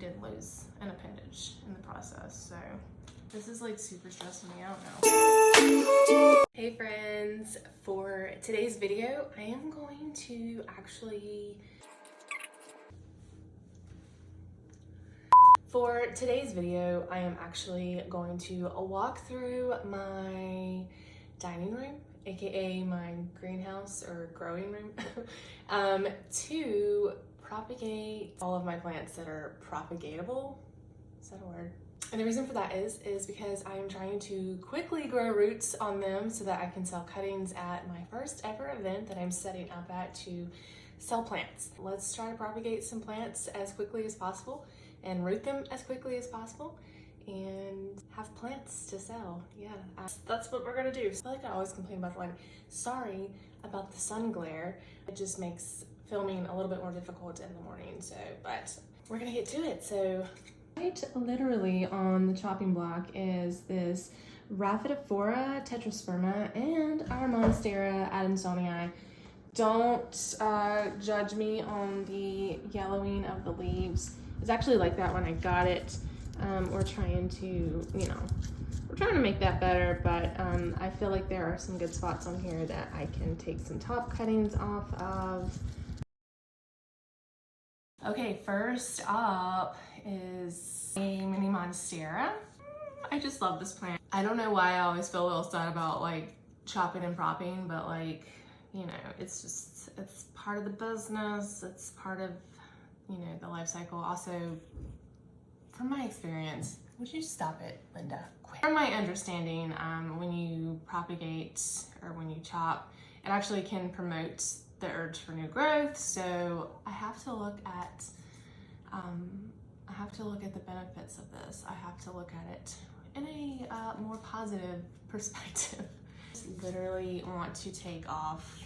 did lose an appendage in the process, so this is like super stressing me out now. Hey friends, for today's video, I am going to actually walk through my dining room, aka my greenhouse or growing room, to propagate all of my plants that are propagatable. Is that a word? And the reason for that is because I am trying to quickly grow roots on them so that I can sell cuttings at my first ever event that I'm setting up at to sell plants. Let's try to propagate some plants as quickly as possible and root them as quickly as possible and have plants to sell. Yeah, that's what we're gonna do. I feel like I always complain about the lighting. Sorry about the sun glare. It just makes filming a little bit more difficult in the morning, so, but we're gonna get to it. So right literally on the chopping block is this Rhaphidophora tetrasperma and our Monstera adansonii. Don't judge me on the yellowing of the leaves. It's actually like that when I got it. We're trying to make that better, but I feel like there are some good spots on here that I can take some top cuttings off of. Okay, first up is a mini Monstera. I just love this plant. I don't know why I always feel a little sad about like chopping and propping, but like, you know, it's part of the business. It's part of, you know, the life cycle. Also, from my experience, would you stop it, Linda? Quick. From my understanding, when you propagate or when you chop, it actually can promote the urge for new growth. So I have to look at the benefits of this. I have to look at it in a more positive perspective. Just literally want to take off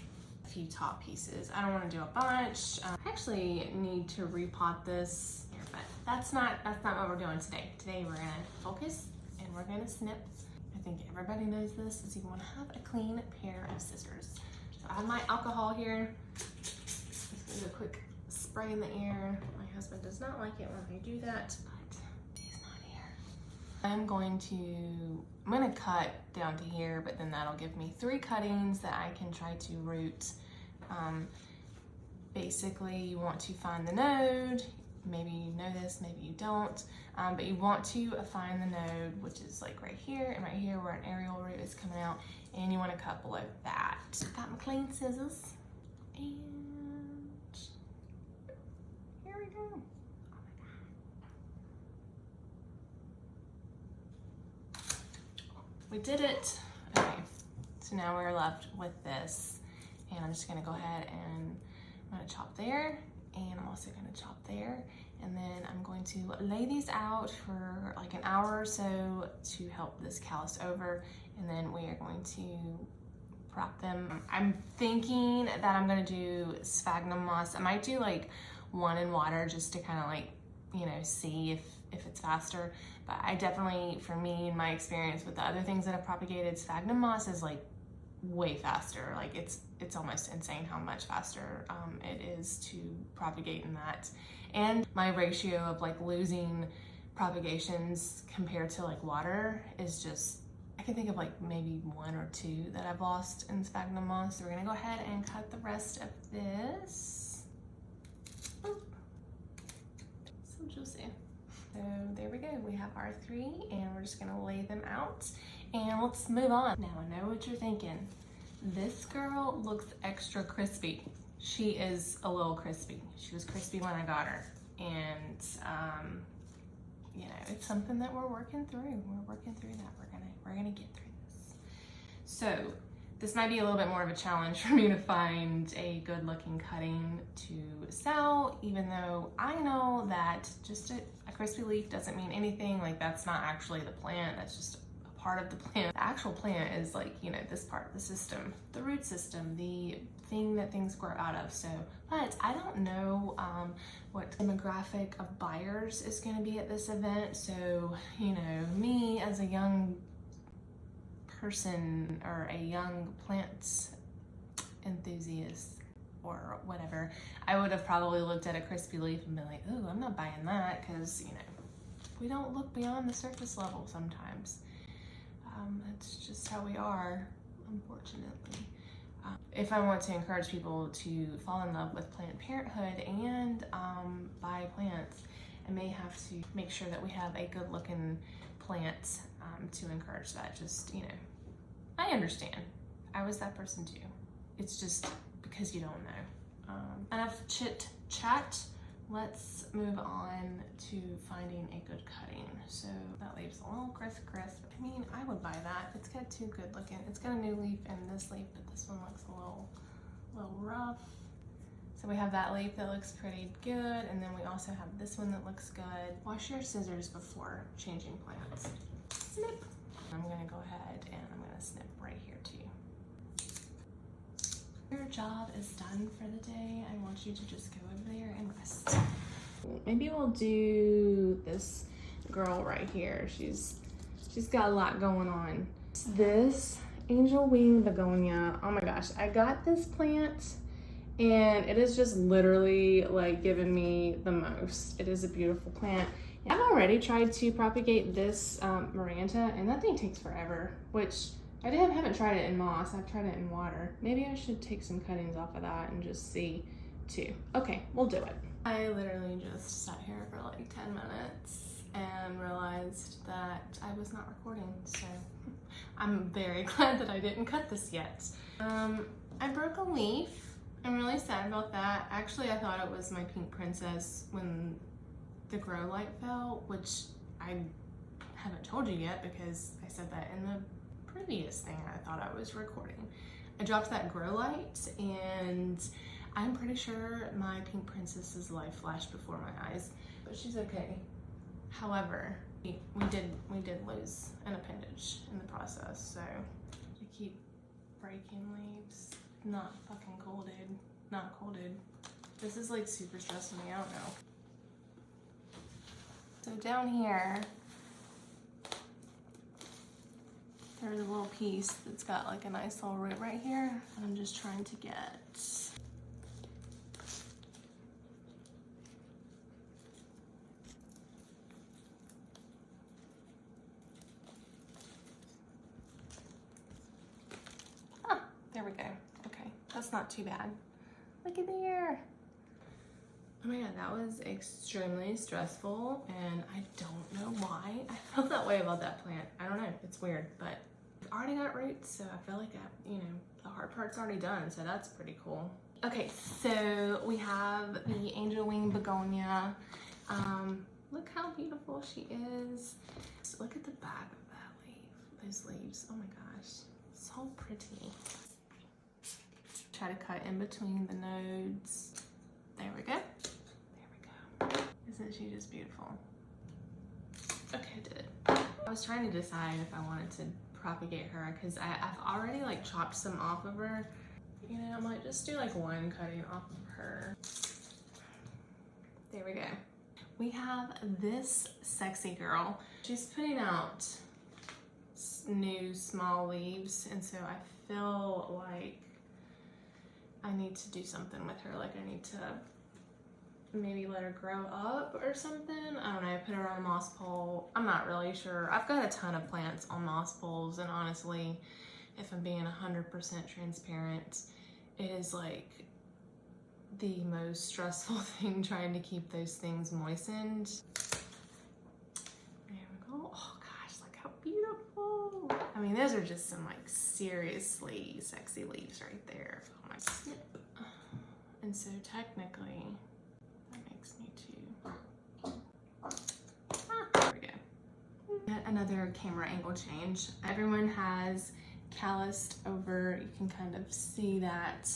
a few top pieces. I don't want to do a bunch. I actually need to repot this here, but that's not what we're doing today. Today we're gonna focus and we're gonna snip. I think everybody knows this, is you want to have a clean pair of scissors. So I have my alcohol here. Just gonna do a quick spray in the air. My husband does not like it when I do that, but he's not here. I'm gonna cut down to here, but then that'll give me 3 cuttings that I can try to root. Basically, you want to find the node. Maybe you know this, maybe you don't, but you want to find the node, which is like right here and right here where an aerial root is coming out, and you want to cut below that. Got my clean scissors, and here we go. Oh my God. We did it. Okay, so now we're left with this, and I'm just gonna go ahead and I'm gonna chop there, and I'm also gonna chop there, and then I'm going to lay these out for like an hour or so to help this callus over, and then we are going to prop them. I'm thinking that I'm gonna do sphagnum moss. I might do like 1 in water just to kind of like, you know, see if it's faster, but I definitely, for me, in my experience with the other things that I've propagated, sphagnum moss is like way faster. Like it's almost insane how much faster it is to propagate in that. And my ratio of like losing propagations compared to like water is just, I can think of like maybe 1 or 2 that I've lost in sphagnum moss. So we're gonna go ahead and cut the rest of this. Boop. So juicy. So there we go. We have our 3, and we're just gonna lay them out. And let's move on. Now I know what you're thinking. This girl looks extra crispy. She is a little crispy. She was crispy when I got her. And you know, it's something that we're working through. We're working through that. We're gonna get through this. So this might be a little bit more of a challenge for me to find a good looking cutting to sell, even though I know that just a crispy leaf doesn't mean anything. Like, that's not actually the plant, that's just a part of the plant. The actual plant is like, you know, this part of the system, the root system, the thing that things grow out of. So, but I don't know what demographic of buyers is going to be at this event. So, you know, me as a young person or a young plant enthusiast, or whatever, I would have probably looked at a crispy leaf and been like, ooh, I'm not buying that, because, you know, we don't look beyond the surface level sometimes. That's just how we are, unfortunately. If I want to encourage people to fall in love with Planned Parenthood and buy plants, I may have to make sure that we have a good looking plant to encourage that. Just, you know, I understand. I was that person too. It's just because you don't know. Enough chit chat. Let's move on to finding a good cutting. So that leaves a little crisp. I mean, I would buy that. It's got two good looking. It's got a new leaf and this leaf, but this one looks a little rough. So we have that leaf that looks pretty good, and then we also have this one that looks good. Wash your scissors before changing plants. Snip. I'm gonna go ahead and I'm gonna snip right here too. Your job is done for the day. I want you to just go over there and rest. Maybe we'll do this girl right here. She's got a lot going on. This angel wing begonia. Oh my gosh, I got this plant and it is just literally like giving me the most. It is a beautiful plant. I've already tried to propagate this Miranda, and that thing takes forever, which I haven't tried it in moss. I've tried it in water. Maybe I should take some cuttings off of that and just see too. Okay, we'll do it. I literally just sat here for like 10 minutes and realized that I was not recording, so I'm very glad that I didn't cut this yet. I broke a leaf. I'm really sad about that. Actually, I thought it was my pink princess when the grow light fell, which I haven't told you yet because I said that in the previous thing I thought I was recording. I dropped that grow light and I'm pretty sure my pink princess's life flashed before my eyes, but she's okay. However, we did lose an appendage in the process, so I keep breaking leaves. Not fucking cool, dude. Not cool, dude. This is like super stressing me out now. So down here, there's a little piece that's got like a nice little root right here. And I'm just trying to get there we go. Okay, that's not too bad. Look at there. Oh my god, that was extremely stressful, and I don't know why I felt that way about that plant. I don't know, it's weird, but I've already got roots, so I feel like you know, the hard part's already done, so that's pretty cool. Okay, so we have the angel wing begonia. Look how beautiful she is. Just look at the back of that leaf, those leaves. Oh my gosh, so pretty. Try to cut in between the nodes. There we go. There we go. Isn't she just beautiful? Okay, I did it. I was trying to decide if I wanted to propagate her because I've already like chopped some off of her. You know, I might just do like one cutting off of her. There we go. We have this sexy girl. She's putting out new small leaves, and so I feel like I need to do something with her. Like I need to maybe let her grow up or something. I don't know, put her on a moss pole. I'm not really sure. I've got a ton of plants on moss poles, and honestly, if I'm being 100% transparent, it is like the most stressful thing trying to keep those things moistened. There we go. Oh gosh, look how beautiful. I mean, those are just some like seriously sexy leaves right there. Oh my snip. And so technically, that makes me too. There we go. Yet another camera angle change. Everyone has calloused over. You can kind of see that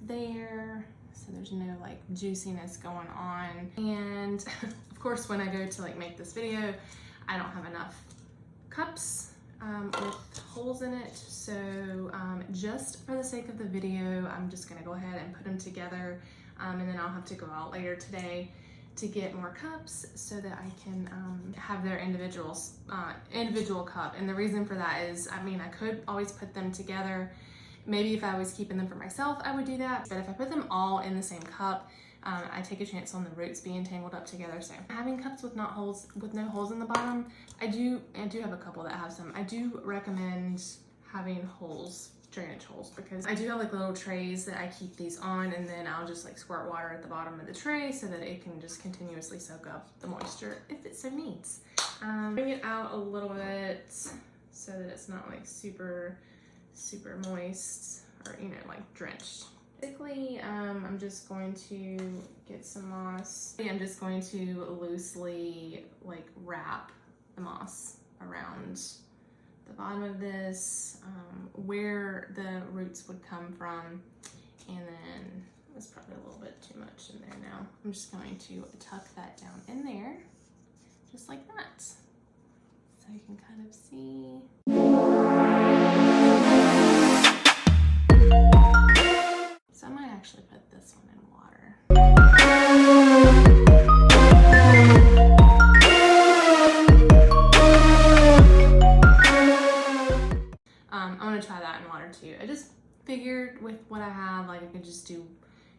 there. So there's no like juiciness going on. And of course, when I go to like make this video, I don't have enough cups with holes in it. So just for the sake of the video, I'm just gonna go ahead and put them together. And then I'll have to go out later today to get more cups so that I can have their individual cup. And the reason for that is, I mean, I could always put them together Maybe if I was keeping them for myself, I would do that. But if I put them all in the same cup, I take a chance on the roots being tangled up together. So having cups with no holes in the bottom, I do have a couple that have some. I do recommend having holes, drainage holes, because I do have like little trays that I keep these on, and then I'll just like squirt water at the bottom of the tray so that it can just continuously soak up the moisture if it so needs. Bring it out a little bit so that it's not like super moist or, you know, like drenched. Basically, I'm just going to get some moss. I'm just going to loosely like wrap the moss around the bottom of this, where the roots would come from, and then it's probably a little bit too much in there now. I'm just going to tuck that down in there, just like that, so you can kind of see. So I might actually put this one in water. I'm gonna try that in water too. I just figured with what I have, like I could just do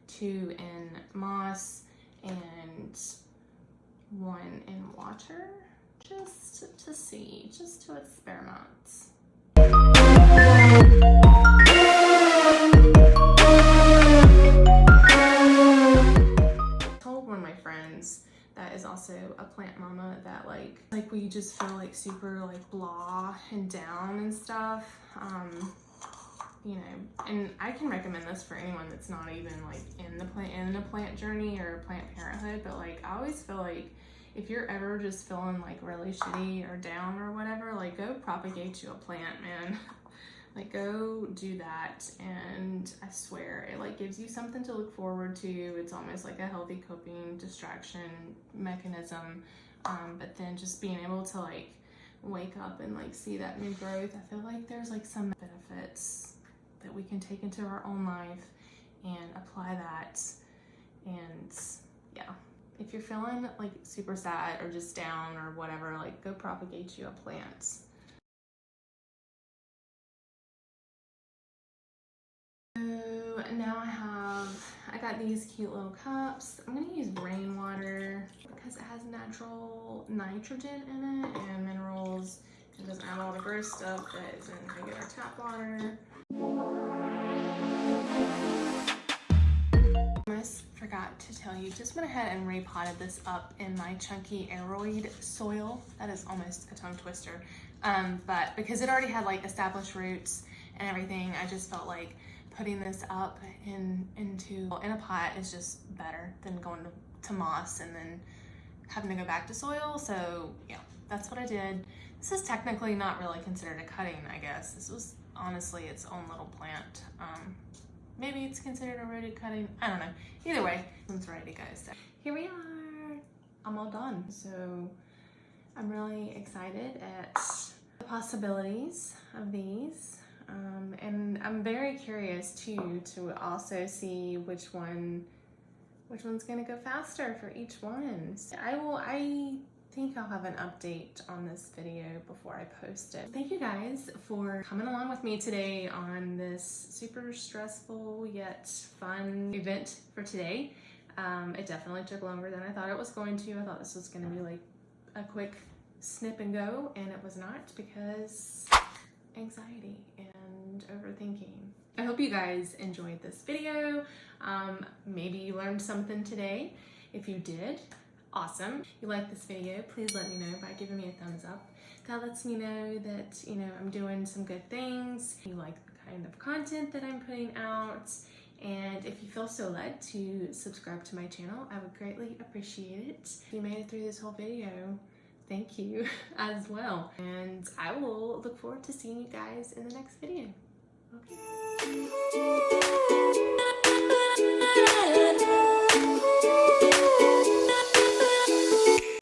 2 in moss and 1 in water, just to see, just to experiment. That is also a plant mama that like we just feel like super like blah and down and stuff, you know, and I can recommend this for anyone that's not even like in a plant journey or plant parenthood. But like I always feel like if you're ever just feeling like really shitty or down or whatever, like go propagate you a plant, man. Like go do that, and I swear it like gives you something to look forward to. It's almost like a healthy coping distraction mechanism, but then just being able to like wake up and like see that new growth, I feel like there's like some benefits that we can take into our own life and apply that. And yeah, if you're feeling like super sad or just down or whatever, like go propagate you a plant. So now I got these cute little cups. I'm gonna use rainwater because it has natural nitrogen in it and minerals. It doesn't have all the gross stuff that is in regular tap water. I almost forgot to tell you, just went ahead and repotted this up in my chunky aeroid soil. That is almost a tongue twister. But because it already had like established roots and everything, I just felt like putting this up in a pot is just better than going to moss and then having to go back to soil. So yeah, that's what I did. This is technically not really considered a cutting, I guess. This was honestly its own little plant. Maybe it's considered a rooted cutting. I don't know. Either way, it's ready to go. So here we are. I'm all done. So I'm really excited at the possibilities of these. And I'm very curious too to also see which one's gonna go faster for each one. So I think I'll have an update on this video before I post it. Thank you guys for coming along with me today on this super stressful yet fun event for today. It definitely took longer than I thought it was going to. I thought this was gonna be like a quick snip and go, and it was not, because anxiety and overthinking. I hope you guys enjoyed this video. Maybe you learned something today. If you did, awesome. If you like this video, please let me know by giving me a thumbs up. That lets me know that, you know, I'm doing some good things. You like the kind of content that I'm putting out. And if you feel so led to subscribe to my channel, I would greatly appreciate it. If you made it through this whole video, thank you as well. And I will look forward to seeing you guys in the next video. Okay.